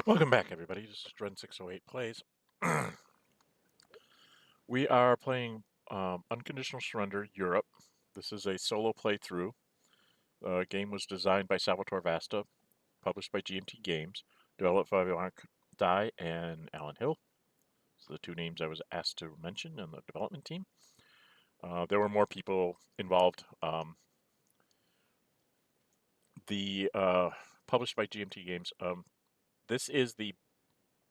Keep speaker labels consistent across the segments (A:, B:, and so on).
A: Welcome back, everybody. This is Dren608 Plays. We are playing Unconditional Surrender Europe. This is a solo playthrough. The game was designed by Salvatore Vasta, published by G&T Games, developed by Mark Dey and Alan Hill. So the two names I was asked to mention in the development team. There were more people involved. The published by GMT Games. This is the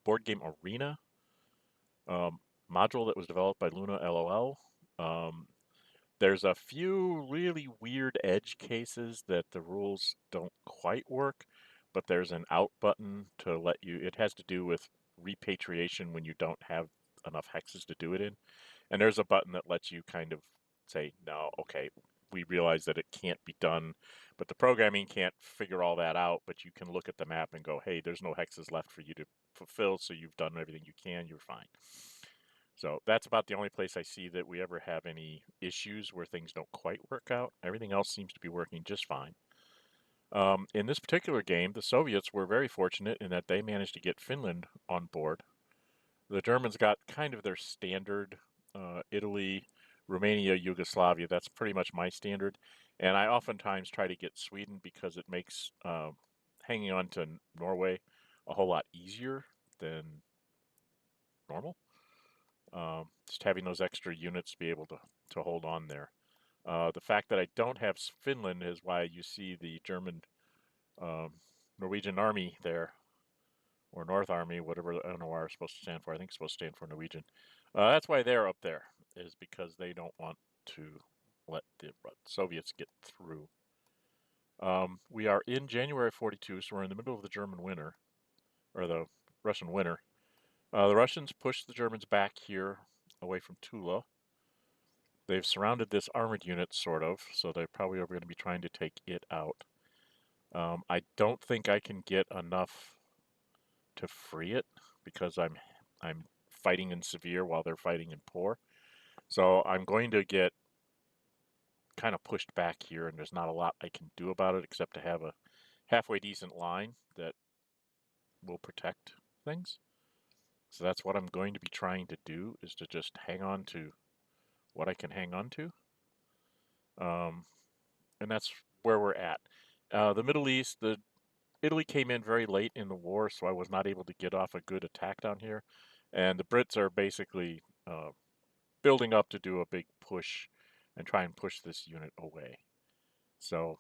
A: board game Arena module that was developed by Luna LOL. There's a few really weird edge cases that the rules don't quite work, but there's an out button to let you. It has to do with repatriation when you don't have enough hexes to do it in. And there's a button that lets you kind of say, no, okay, we realize that it can't be done, but the programming can't figure all that out. But you can look at the map and go, hey, there's no hexes left for you to fulfill, so you've done everything you can, you're fine. So that's about the only place I see that we ever have any issues where things don't quite work out. Everything else seems to be working just fine. In this particular game, the Soviets were very fortunate in that they managed to get Finland on board. The Germans got kind of their standard Italy, Romania, Yugoslavia. That's pretty much my standard. And I oftentimes try to get Sweden because it makes hanging on to Norway a whole lot easier than normal. Just having those extra units to be able to hold on there. The fact that I don't have Finland is why you see the German Norwegian army there, or North Army, whatever, I don't know what it's supposed to stand for. I think it's supposed to stand for Norwegian. That's why they're up there, is because they don't want to let the Soviets get through. We are in January 42, so we're in the middle of the German winter, or the Russian winter. The Russians pushed the Germans back here away from Tula. They've surrounded this armored unit, sort of, so they're probably going to be trying to take it out. I don't think I can get enough to free it because I'm fighting in severe while they're fighting in poor. So I'm going to get kind of pushed back here, and there's not a lot I can do about it except to have a halfway decent line that will protect things. So that's what I'm going to be trying to do, is to just hang on to what I can hang on to. And that's where we're at. The Middle East, Italy came in very late in the war, so I was not able to get off a good attack down here. And the Brits are basically building up to do a big push and try and push this unit away. So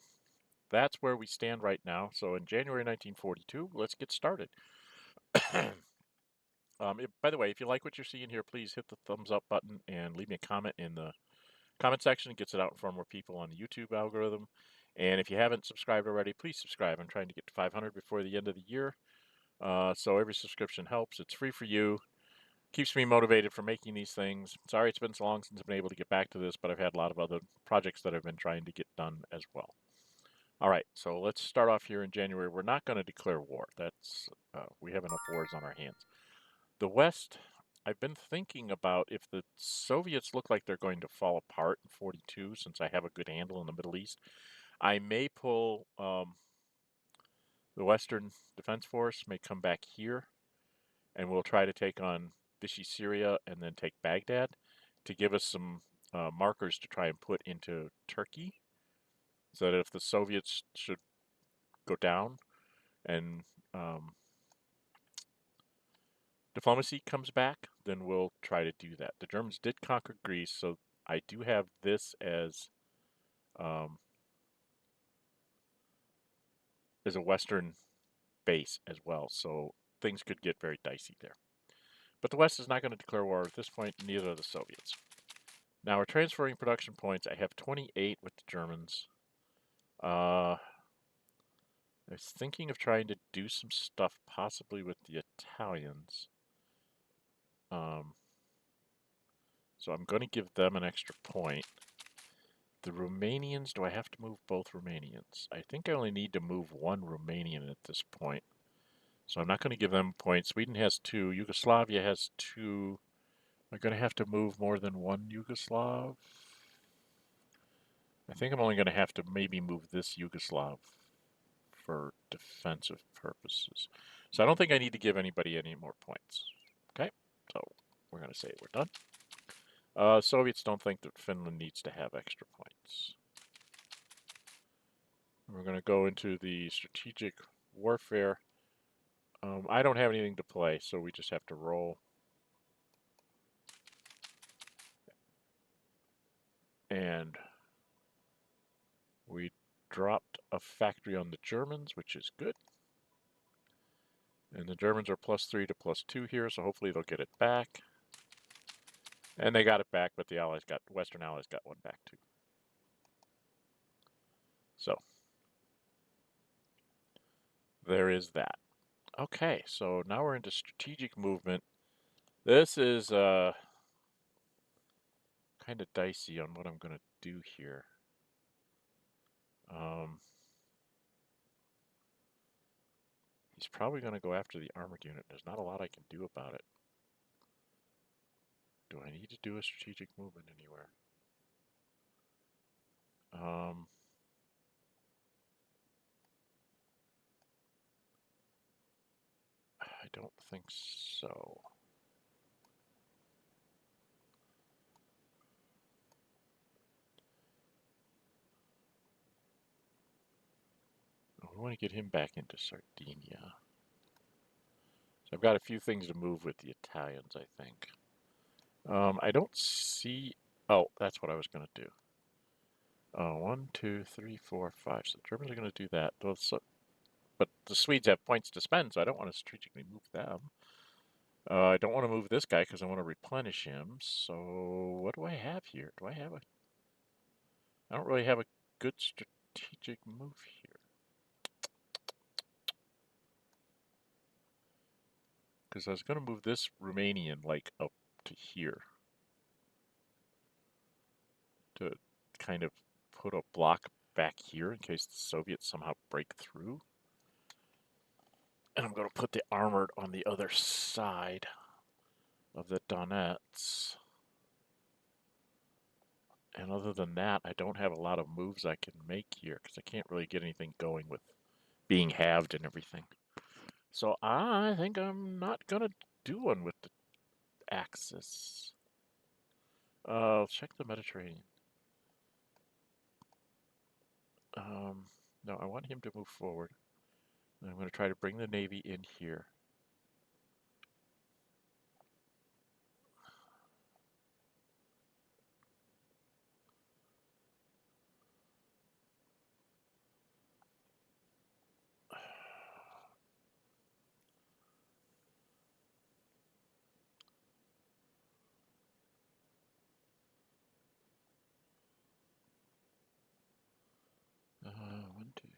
A: that's where we stand right now. So in January 1942, let's get started. By the way, if you like what you're seeing here, please hit the thumbs up button and leave me a comment in the comment section. It gets it out in front of more people on the YouTube algorithm. And if you haven't subscribed already, please subscribe. I'm trying to get to 500 before the end of the year. So every subscription helps. It's free for you. Keeps me motivated for making these things. Sorry it's been so long since I've been able to get back to this, but I've had a lot of other projects that I've been trying to get done as well. All right, so let's start off here in January. We're not going to declare war. That's we have enough wars on our hands. The West, I've been thinking about if the Soviets look like they're going to fall apart in 42, since I have a good handle in the Middle East, I may pull the Western Defense Force, may come back here, and we'll try to take on Vichy Syria and then take Baghdad to give us some markers to try and put into Turkey, so that if the Soviets should go down and diplomacy comes back, then we'll try to do that. The Germans did conquer Greece, so I do have this as a Western base as well, so things could get very dicey there. But the West is not going to declare war at this point, neither are the Soviets. Now we're transferring production points. I have 28 with the Germans. I was thinking of trying to do some stuff possibly with the Italians. So I'm going to give them an extra point. The Romanians, do I have to move both Romanians? I think I only need to move one Romanian at this point. So I'm not going to give them points. Sweden has 2. Yugoslavia has 2. Am I going to have to move more than one Yugoslav? I think I'm only going to have to maybe move this Yugoslav for defensive purposes. So I don't think I need to give anybody any more points. Okay, so we're going to say we're done. Soviets don't think that Finland needs to have extra points. We're going to go into the strategic warfare. I don't have anything to play, so we just have to roll. And we dropped a factory on the Germans, which is good. And the Germans are +3 to +2 here, so hopefully they'll get it back. And they got it back, but the Western Allies got one back too. So there is that. Okay, so now we're into strategic movement. This is kind of dicey on what I'm going to do here. He's probably going to go after the armored unit. There's not a lot I can do about it. Do I need to do a strategic movement anywhere? I don't think so. We want to get him back into Sardinia. So I've got a few things to move with the Italians, I think. I don't see... Oh, that's what I was going to do. 1, 2, 3, 4, 5. So the Germans are going to do that. But the Swedes have points to spend, so I don't want to strategically move them. I don't want to move this guy because I want to replenish him. So what do I have here? Do I have a... I don't really have a good strategic move here. Because I was going to move this Romanian, like, up to here. To kind of put a block back here in case the Soviets somehow break through. And I'm going to put the armored on the other side of the Donets. And other than that, I don't have a lot of moves I can make here because I can't really get anything going with being halved and everything. So I think I'm not going to do one with the Axis. I'll check the Mediterranean. No, I want him to move forward. And I'm going to try to bring the Navy in here. One, two,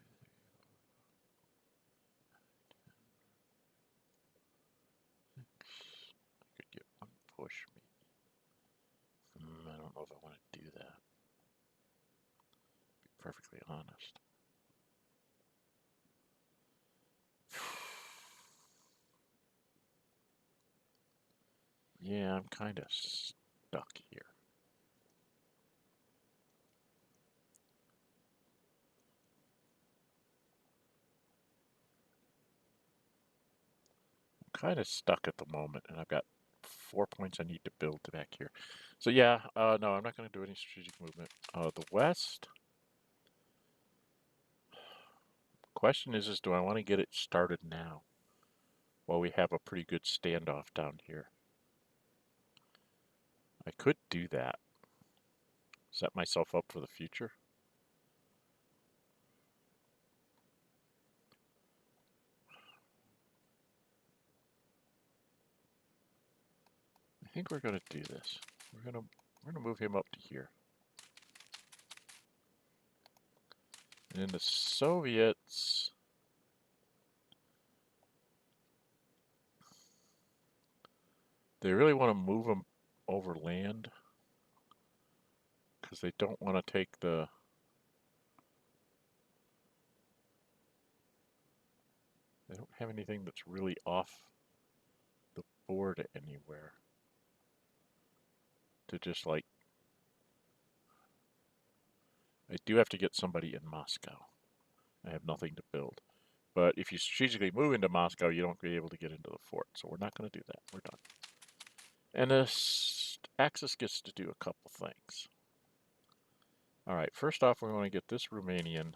A: I could get one push, maybe. I don't know if I want to do that. To be perfectly honest. Yeah, I'm kind of stuck here. Kind of stuck at the moment, and I've got 4 points I need to build back here. So yeah, no, I'm not going to do any strategic movement. The West. Question is do I want to get it started now? While we have a pretty good standoff down here. I could do that. Set myself up for the future. I think we're going to do this. We're going to move him up to here. And then the Soviets, they really want to move them over land because they don't want to take the... They don't have anything that's really off the board anywhere to just like... I do have to get somebody in Moscow. I have nothing to build. But if you strategically move into Moscow, you don't be able to get into the fort. So we're not going to do that. We're done. And this Axis gets to do a couple things. All right, first off, we want to get this Romanian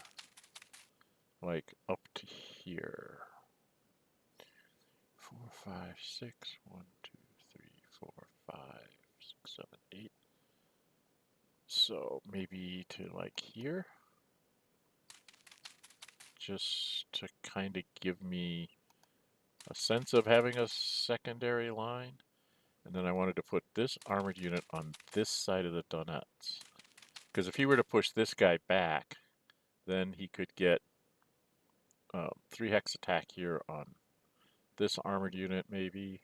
A: like up to here. 4, 5, 6, 1, 2, 3, 4, 5, 6, 7, 8. So maybe to like here, just to kind of give me a sense of having a secondary line. And then I wanted to put this armored unit on this side of the Donets. Because if he were to push this guy back, then he could get 3 hex attack here on this armored unit maybe.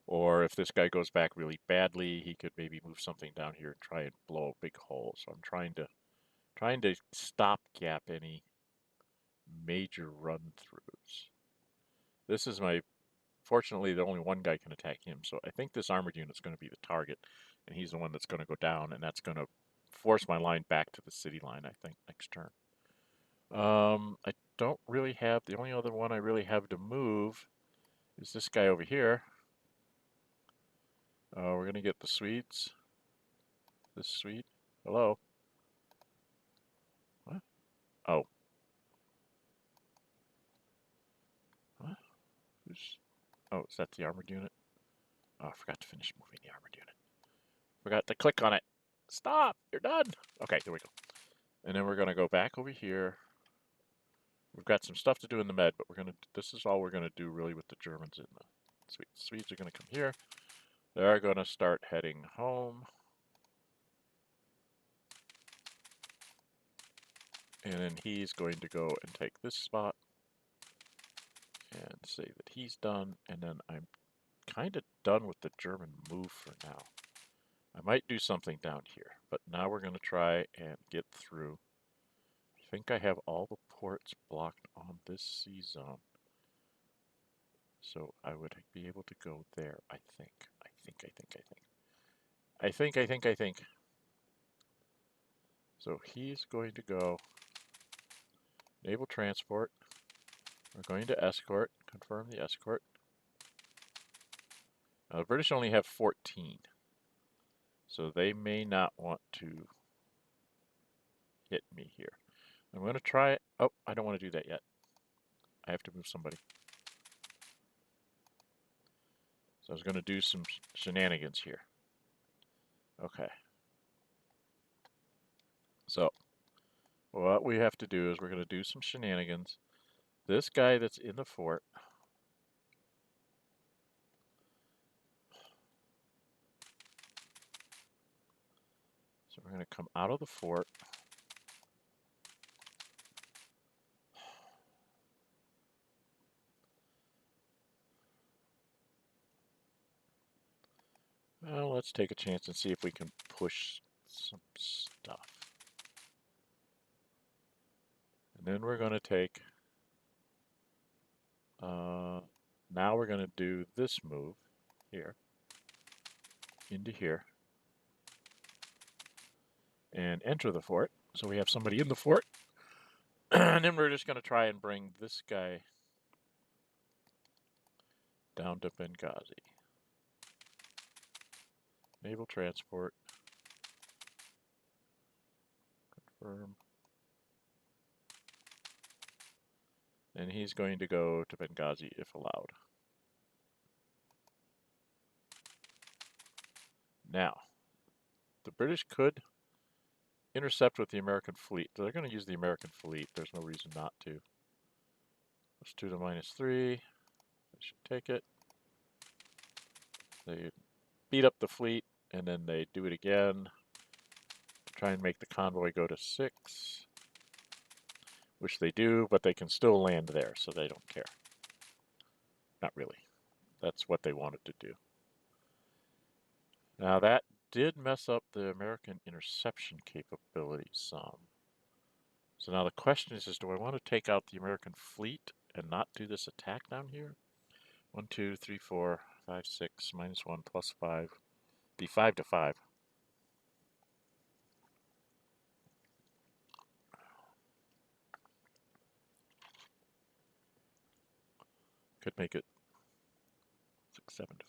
A: Or if this guy goes back really badly, he could maybe move something down here and try and blow a big hole. So I'm trying to stopgap any major run-throughs. This is fortunately, the only one guy can attack him, so I think this armored unit's going to be the target, and he's the one that's going to go down, and that's going to force my line back to the city line, I think, next turn. I don't really have, the only other one I really have to move is this guy over here. We're going to get the Swedes. This Swede. Hello? What? Oh. What? Who's... Oh, is that the armored unit? Oh, I forgot to finish moving the armored unit. Forgot to click on it. Stop! You're done! Okay, there we go. And then we're going to go back over here. We've got some stuff to do in the med, but this is all we're going to do really with the Germans in the Swedes. Swedes are going to come here. They're going to start heading home. And then he's going to go and take this spot and say that he's done. And then I'm kind of done with the German move for now. I might do something down here, but now we're going to try and get through. I think I have all the ports blocked on this C zone. So I would be able to go there, I think. I think. So he's going to go naval transport. We're going to escort, confirm the escort. Now the British only have 14. So they may not want to hit me here. I'm going to try it. Oh, I don't want to do that yet. I have to move somebody. So I was going to do some shenanigans here. Okay. So what we have to do is we're going to do some shenanigans. This guy that's in the fort. So we're going to come out of the fort. Well, let's take a chance and see if we can push some stuff. And then we're going to take, now we're going to do this move here, into here, and enter the fort. So we have somebody in the fort. And then we're just going to try and bring this guy down to Benghazi. Naval transport. Confirm. And he's going to go to Benghazi if allowed. Now, the British could intercept with the American fleet. They're going to use the American fleet. There's no reason not to. Let's do the -3. They should take it. They beat up the fleet, and then they do it again. Try and make the convoy go to 6. Which they do, but they can still land there, so they don't care. Not really. That's what they wanted to do. Now that did mess up the American interception capability some. So now the question is do I want to take out the American fleet and not do this attack down here? 1, 2, 3, 4, 5, 6, -1, +5. Be 5 to 5. Could make it 6-7 to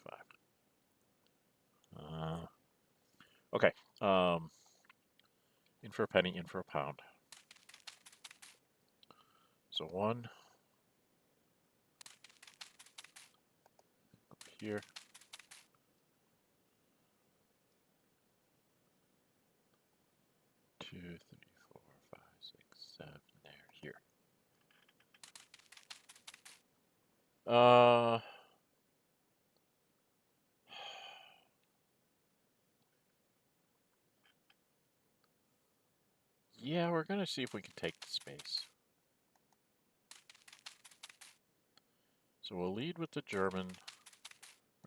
A: 5. Okay. In for a penny, in for a pound. So 1 up here. 2, 3, 4, 5, 6, 7. There, here. Yeah, we're gonna see if we can take the space. So we'll lead with the German.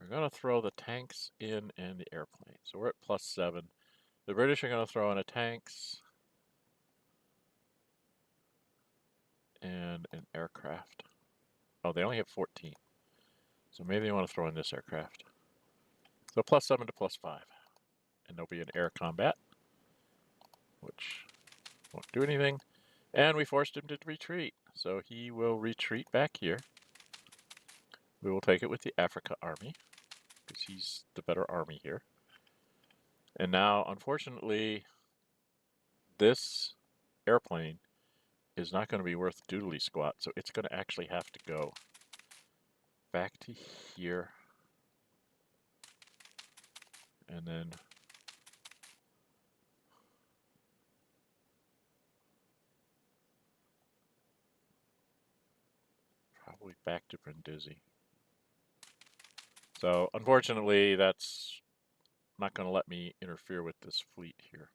A: We're gonna throw the tanks in and the airplane. So we're at +7. The British are gonna throw in a tanks and an aircraft. Oh, they only have 14. So maybe they want to throw in this aircraft. So +7 to +5. And there'll be an air combat, which won't do anything. And we forced him to retreat. So he will retreat back here. We will take it with the Africa army, because he's the better army here. And now, unfortunately, this airplane is not going to be worth doodly squat, so it's going to actually have to go back to here. And then probably back to Brindisi. So unfortunately, that's not going to let me interfere with this fleet here.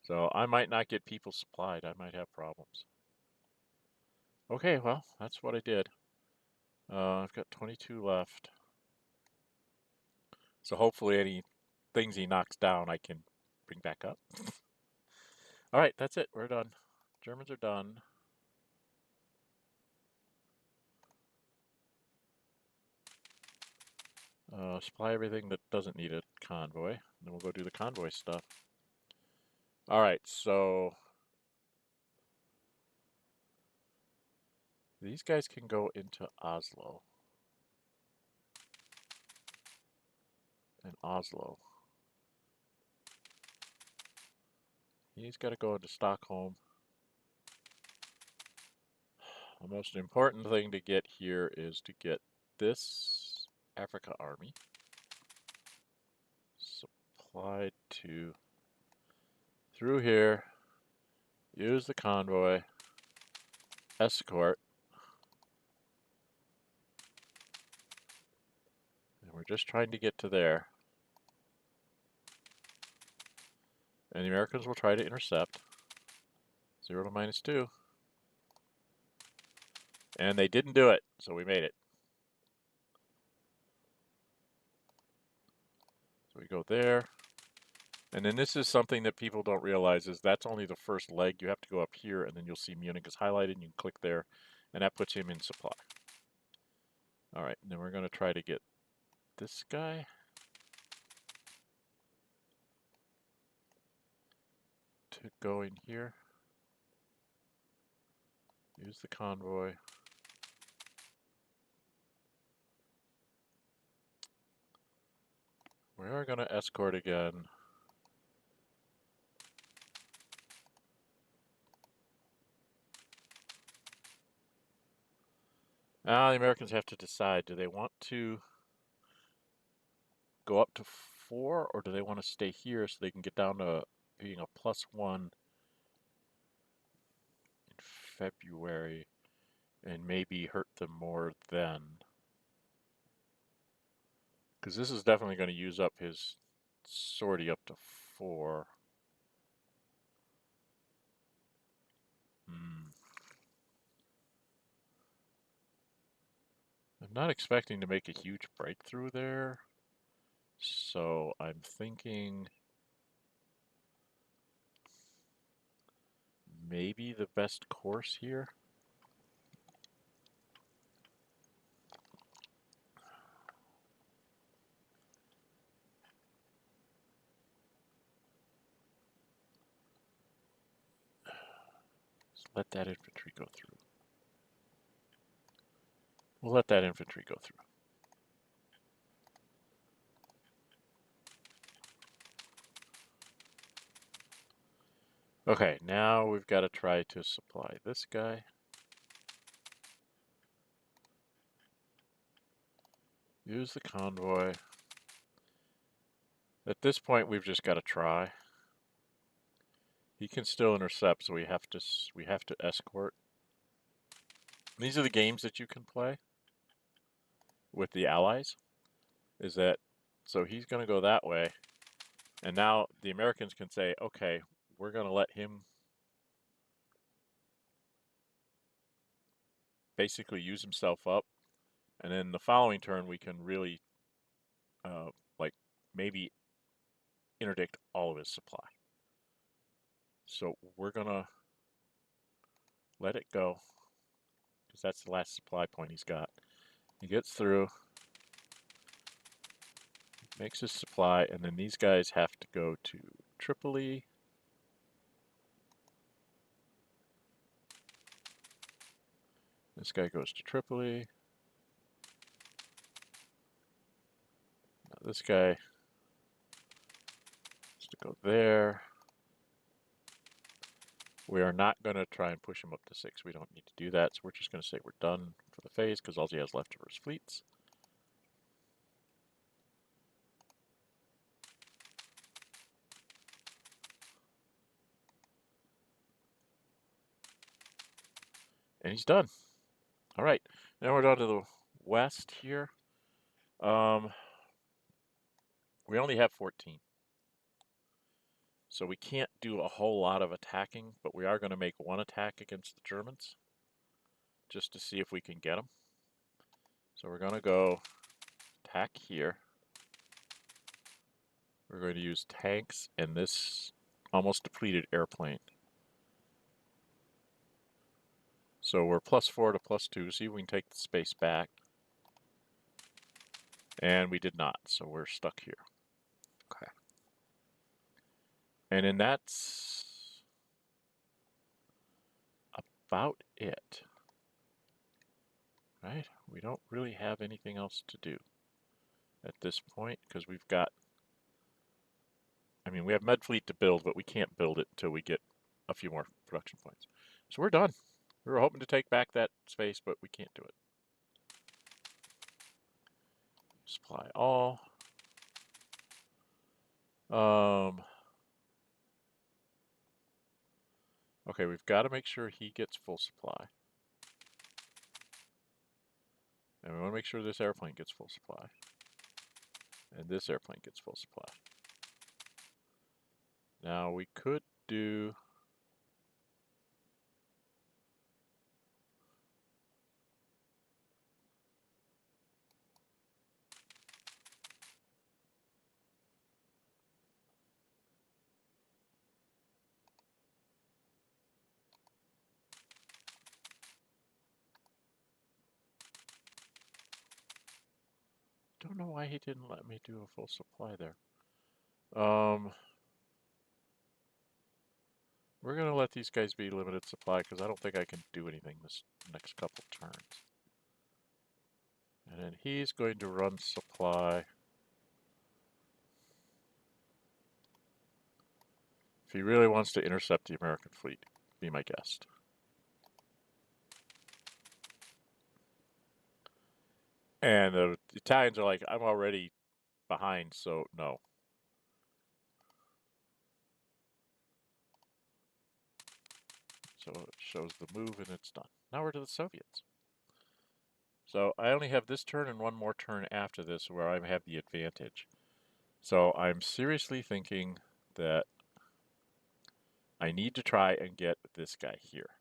A: So I might not get people supplied. I might have problems. Okay, well, that's what I did. I've got 22 left. So hopefully any things he knocks down I can bring back up. All right, that's it. We're done. Germans are done. Supply everything that doesn't need a convoy. Then we'll go do the convoy stuff. All right, so these guys can go into Oslo. And Oslo. He's got to go into Stockholm. The most important thing to get here is to get this Africa army supplied to through here, use the convoy, escort, and we're just trying to get to there. And the Americans will try to intercept. 0 to -2. And they didn't do it, so we made it. So we go there. And then this is something that people don't realize is that's only the first leg. You have to go up here, and then you'll see Munich is highlighted, and you can click there, and that puts him in supply. All right, and then we're going to try to get this guy. To go in here. Use the convoy. We are going to escort again. Now the Americans have to decide, do they want to go up to 4 or do they want to stay here so they can get down to being a +1 in February and maybe hurt them more then? Because this is definitely going to use up his sortie up to 4. I'm not expecting to make a huge breakthrough there. So I'm thinking maybe the best course here. Just let that infantry go through. We'll let that infantry go through. Okay, now we've got to try to supply this guy. Use the convoy. At this point, we've just got to try. He can still intercept, so we have to escort. These are the games that you can play with the allies. Is that so? He's going to go that way, and now the Americans can say, "Okay, we're going to let him basically use himself up, and then the following turn we can really, like maybe interdict all of his supply." So we're gonna let it go because that's the last supply point he's got. He gets through, makes his supply, and then these guys have to go to Tripoli. This guy goes to Tripoli. Now this guy has to go there. We are not going to try and push him up to 6. We don't need to do that, so we're just going to say we're done for the phase because all he has left are his fleets. And he's done. All right, now we're down to the west here. We only have 14. So we can't do a whole lot of attacking, but we are going to make one attack against the Germans just to see if we can get them. So we're going to go attack here. We're going to use tanks and this almost depleted airplane. So we're +4 to +2. See if we can take the space back. And we did not, so we're stuck here. Okay. And then that's about it. Right? We don't really have anything else to do at this point because we've got, I mean, we have med fleet to build, but we can't build it until we get a few more production points. So we're done. We were hoping to take back that space, but we can't do it. Supply all. Okay, we've got to make sure he gets full supply. And we want to make sure this airplane gets full supply. And this airplane gets full supply. Now we could do... Don't know why he didn't let me do a full supply there. We're going to let these guys be limited supply because I don't think I can do anything this next couple turns. And then he's going to run supply. If he really wants to intercept the American fleet, be my guest. And the Italians are like, I'm already behind, so no. So it shows the move and it's done. Now we're to the Soviets. So I only have this turn and one more turn after this where I have the advantage. So I'm seriously thinking that I need to try and get this guy here.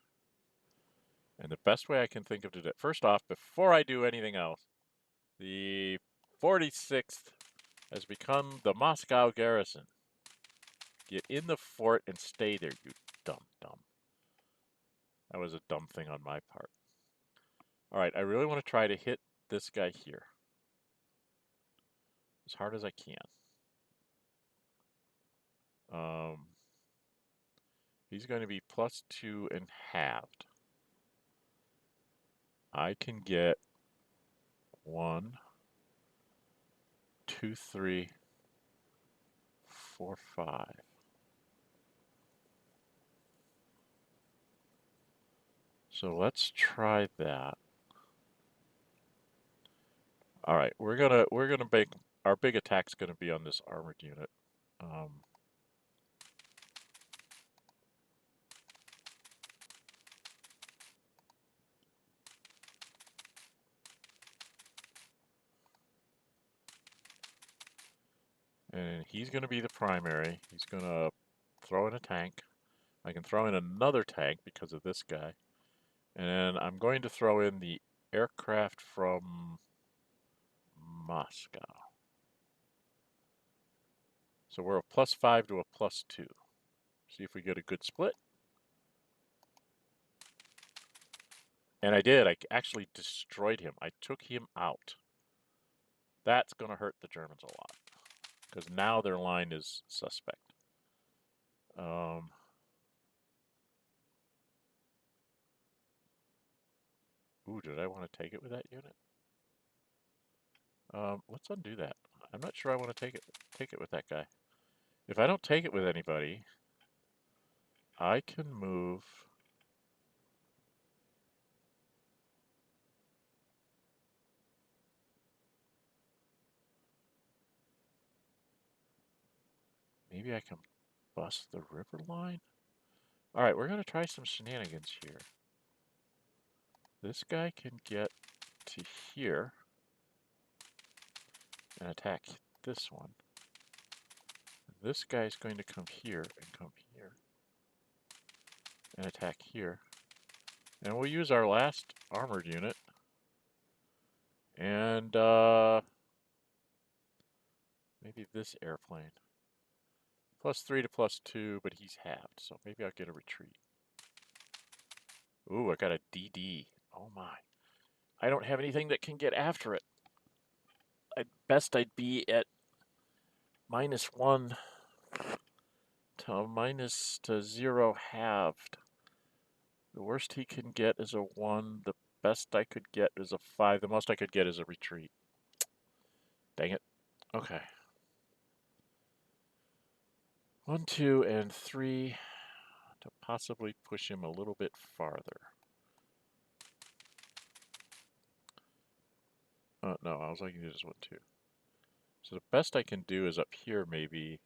A: And the best way I can think of to do it, first off, before I do anything else, the 46th has become the Moscow garrison. Get in the fort and stay there, you dumb. That was a dumb thing on my part. All right, I really want to try to hit this guy here as hard as I can. He's going to be +2 and halved. I can get 1, 2, 3, 4, 5. So let's try that. All right, we're gonna make our big attack's gonna be on this armored unit. And he's gonna be the primary. He's gonna throw in a tank. I can throw in another tank because of this guy. And I'm going to throw in the aircraft from Moscow. So we're a +5 to a +2. See if we get a good split. And I did. I actually destroyed him. I took him out. That's going to hurt the Germans a lot. Because now their line is suspect. Ooh, did I want to take it with that unit? Let's undo that. I'm not sure I want to take it with that guy. If I don't take it with anybody, I can move. Maybe I can bust the river line? Alright, we're going to try some shenanigans here. This guy can get to here and attack this one. This guy's going to come here and come here and attack here. And we'll use our last armored unit. And maybe this airplane. +3 to +2, but he's halved, so maybe I'll get a retreat. Ooh, I got a DD. Oh my. I don't have anything that can get after it. At best I'd be at -1 to 0 halved. The worst he can get is a 1. The best I could get is a 5. The most I could get is a retreat. Dang it. Okay. 1, 2, and 3 to possibly push him a little bit farther. No, I was looking at just 1, 2. So the best I can do is up here maybe.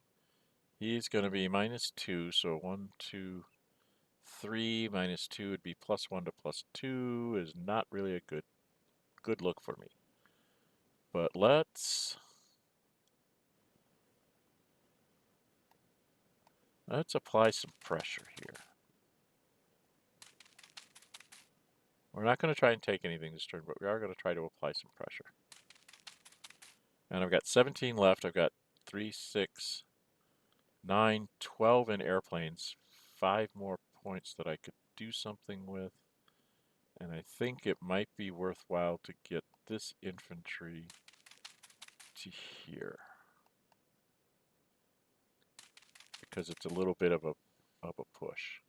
A: He's going to be -2, so 1, 2, 3 -2 would be +1 to +2 is not really a good look for me. But let's apply some pressure here. We're not going to try and take anything this turn, but we are going to try to apply some pressure. And I've got 17 left. I've got 3, 6, 9, 12 in airplanes. 5 more points that I could do something with. And I think it might be worthwhile to get this infantry to here. Because it's a little bit of a push.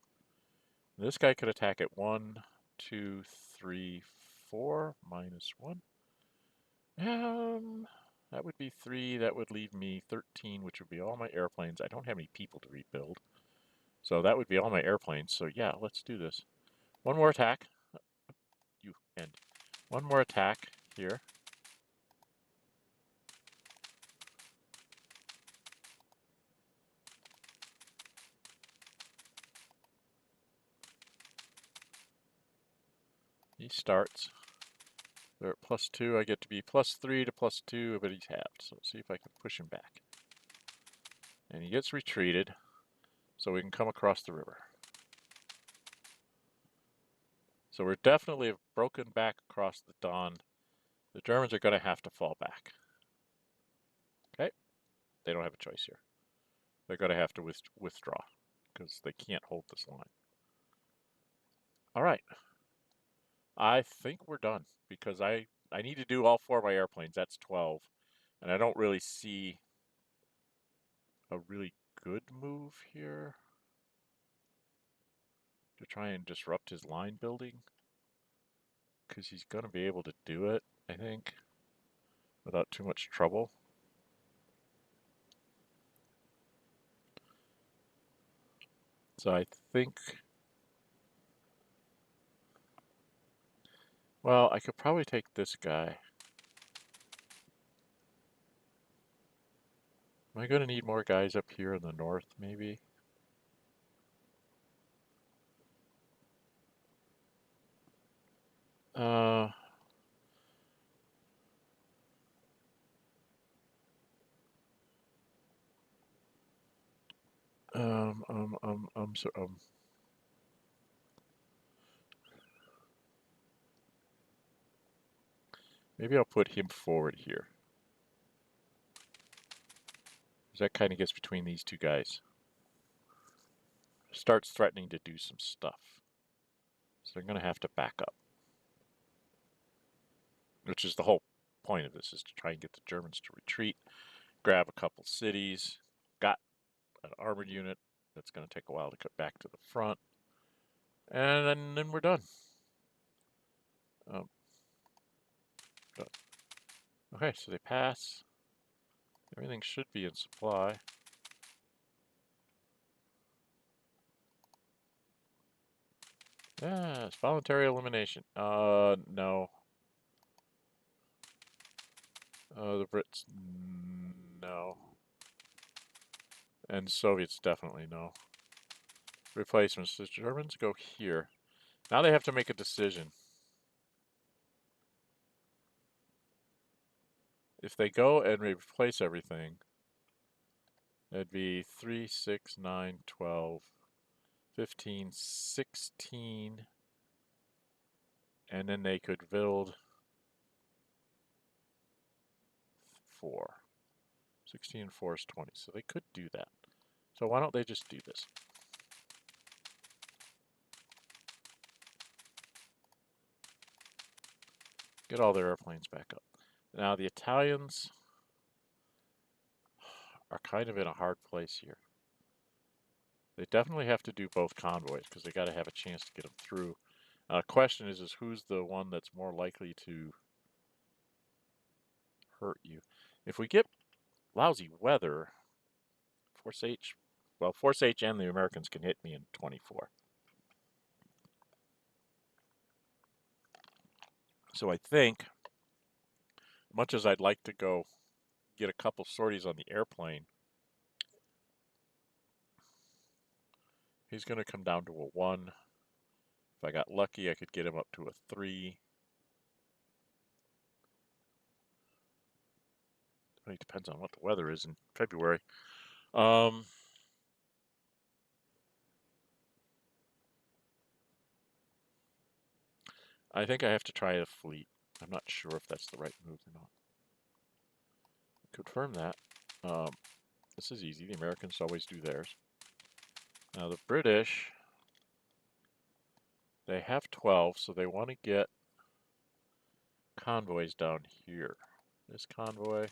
A: This guy could attack at 1, 2, 3, 4, -1. That would be 3. That would leave me 13, which would be all my airplanes. I don't have any people to rebuild. So that would be all my airplanes. So yeah, let's do this. One more attack. You end. One more attack here. He starts. They're at +2. I get to be +3 to +2, but he's halved. So let's see if I can push him back. And he gets retreated, so we can come across the river. So we're definitely broken back across the Don. The Germans are going to have to fall back. Okay? They don't have a choice here. They're going to have to withdraw because they can't hold this line. All right. I think we're done because I need to do all 4 of my airplanes. That's 12. And I don't really see a really good move here to try and disrupt his line building because he's going to be able to do it, I think. without too much trouble. So I think, well, I could probably take this guy. Am I going to need more guys up here in the north, maybe? Uh, so, maybe I'll put him forward here. Because that kind of gets between these two guys. Starts threatening to do some stuff. So they're going to have to back up. Which is the whole point of this, is to try and get the Germans to retreat, grab a couple cities, got an armored unit that's going to take a while to cut back to the front, and then we're done. Done. Okay, so they pass. Everything should be in supply. Yeah, it's voluntary elimination. No. The Brits, no. And Soviets, definitely no. Replacements. The Germans go here. Now they have to make a decision. If they go and replace everything, it'd be 3, 6, 9, 12, 15, 16, and then they could build 4. 16 and 4 is 20, so they could do that. So why don't they just do this? Get all their airplanes back up. Now the Italians are kind of in a hard place here. They definitely have to do both convoys because they got to have a chance to get them through. Question is who's the one that's more likely to hurt you? If we get lousy weather, Force H, well, Force H and the Americans can hit me in 24. So I think, much as I'd like to go get a couple sorties on the airplane, he's going to come down to a 1. If I got lucky, I could get him up to a 3. It depends on what the weather is in February. I think I have to try a fleet. I'm not sure if that's the right move or not. Confirm that. This is easy. The Americans always do theirs. Now the British, they have 12, so they want to get convoys down here. This convoy,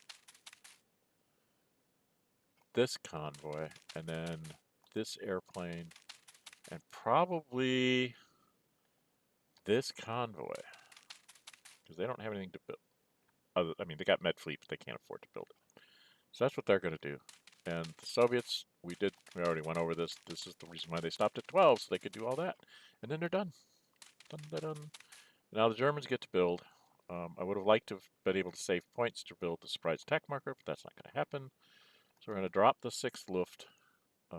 A: and then this airplane, and probably this convoy, because they don't have anything to build. I mean, they got med fleet, but they can't afford to build it. So that's what they're going to do. And the Soviets, we already went over this. This is the reason why they stopped at 12, so they could do all that. And then they're done. Done. Now the Germans get to build. I would have liked to have been able to save points to build the surprise attack marker, but that's not going to happen. So we're going to drop the 6th Luft. Do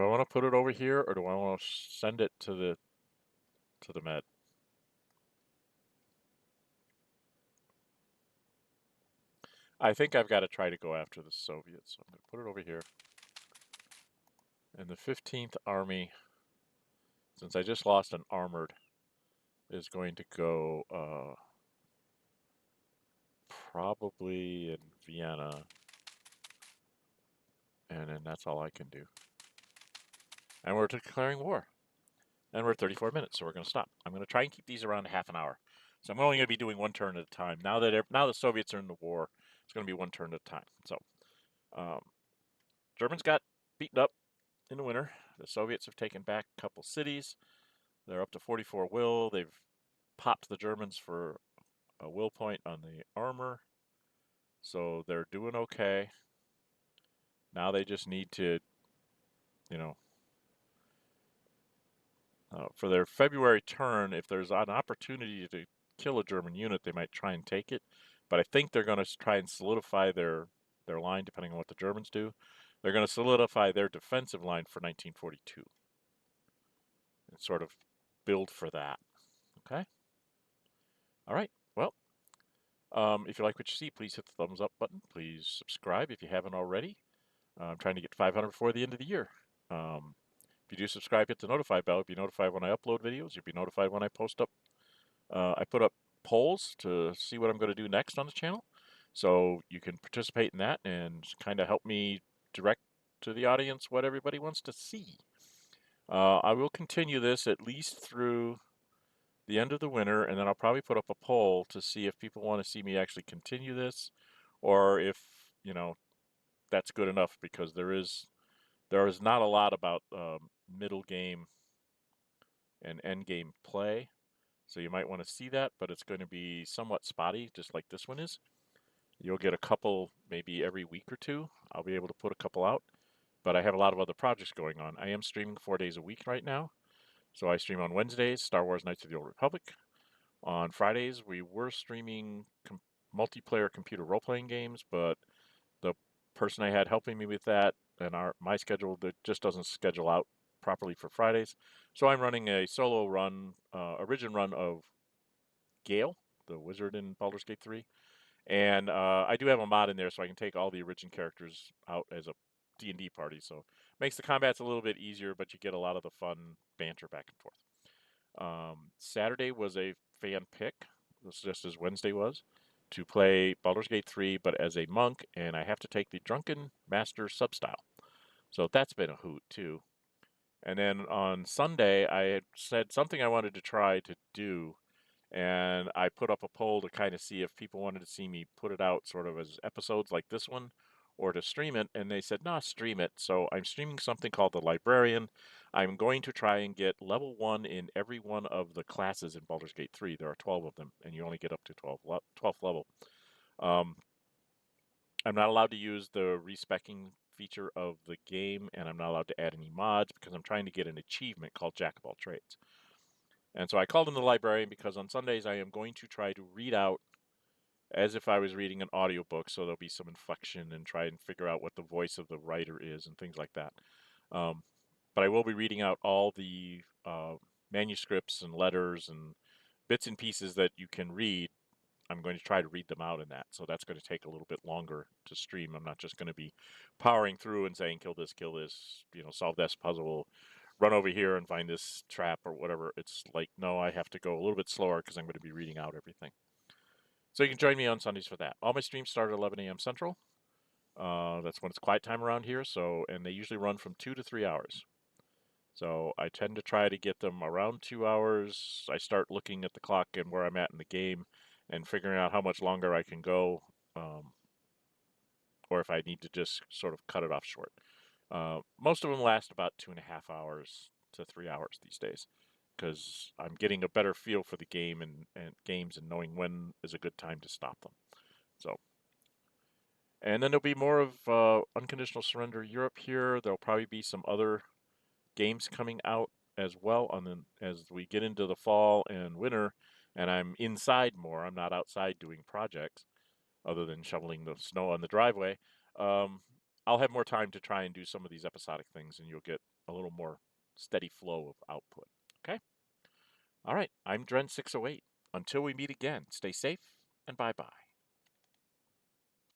A: I want to put it over here, or do I want to send it to the Med? I think I've got to try to go after the Soviets. So I'm going to put it over here. And the 15th Army, since I just lost an armored, is going to go probably in Vienna. And then that's all I can do. And we're declaring war. And we're at 34 minutes, so we're going to stop. I'm going to try and keep these around half an hour. So I'm only going to be doing one turn at a time. Now the Soviets are in the war, it's going to be one turn at a time. So Germans got beaten up in the winter. The Soviets have taken back a couple cities. They're up to 44 will. They've popped the Germans for a will point on the armor, so they're doing okay. Now they just need to, you know, for their February turn, if there's an opportunity to kill a German unit, they might try and take it. But I think they're going to try and solidify their line, depending on what the Germans do. They're going to solidify their defensive line for 1942 and sort of build for that. Okay? All right. Well, if you like what you see, please hit the thumbs up button. Please subscribe if you haven't already. I'm trying to get 500 before the end of the year. If you do subscribe, hit the notify bell. You'll be notified when I upload videos. You'll be notified when I post up. I put up polls to see what I'm going to do next on the channel. So you can participate in that and kind of help me direct to the audience what everybody wants to see. I will continue this at least through the end of the winter, and then I'll probably put up a poll to see if people want to see me actually continue this, or if, you know, that's good enough, because there is not a lot about middle game and end game play. So you might want to see that, but it's going to be somewhat spotty, just like this one is. You'll get a couple maybe every week or two. I'll be able to put a couple out, but I have a lot of other projects going on. I am streaming 4 days a week right now. So I stream on Wednesdays, Star Wars Knights of the Old Republic. On Fridays, we were streaming multiplayer computer role-playing games, but the person I had helping me with that and my schedule that just doesn't schedule out properly for Fridays. So I'm running a solo run, origin run of Gale, the wizard in Baldur's Gate 3. And I do have a mod in there so I can take all the origin characters out as a D&D party. So it makes the combats a little bit easier, but you get a lot of the fun banter back and forth. Saturday was a fan pick, just as Wednesday was, to play Baldur's Gate 3, but as a monk, and I have to take the Drunken Master substyle. So that's been a hoot, too. And then on Sunday, I had said something I wanted to try to do, and I put up a poll to kind of see if people wanted to see me put it out sort of as episodes like this one, or to stream it, and they said, nah, stream it. So I'm streaming something called The Librarian. I'm going to try and get level 1 in every one of the classes in Baldur's Gate 3. There are 12 of them, and you only get up to 12th level. I'm not allowed to use the respecking feature of the game, and I'm not allowed to add any mods because I'm trying to get an achievement called Jack of all trades. And so I called him the librarian because on Sundays I am going to try to read out as if I was reading an audiobook, so there'll be some inflection and try and figure out what the voice of the writer is and things like that. But I will be reading out all the manuscripts and letters and bits and pieces that you can read. I'm going to try to read them out in that, so that's going to take a little bit longer to stream. I'm not just going to be powering through and saying, kill this, you know, solve this puzzle, run over here and find this trap or whatever. It's like, no, I have to go a little bit slower because I'm going to be reading out everything. So you can join me on Sundays for that. All my streams start at 11 a.m. Central. That's when it's quiet time around here. So, and they usually run from 2 to 3 hours. So I tend to try to get them around 2 hours. I start looking at the clock and where I'm at in the game and figuring out how much longer I can go, or if I need to just sort of cut it off short. Most of them last about 2.5 hours to 3 hours these days, because I'm getting a better feel for the game and games and knowing when is a good time to stop them. So, and then there'll be more of Unconditional Surrender Europe here. There'll probably be some other games coming out as well as we get into the fall and winter, and I'm inside more. I'm not outside doing projects other than shoveling the snow on the driveway. I'll have more time to try and do some of these episodic things, and you'll get a little more steady flow of output. Okay? All right, I'm Dren608. Until we meet again, stay safe and bye-bye.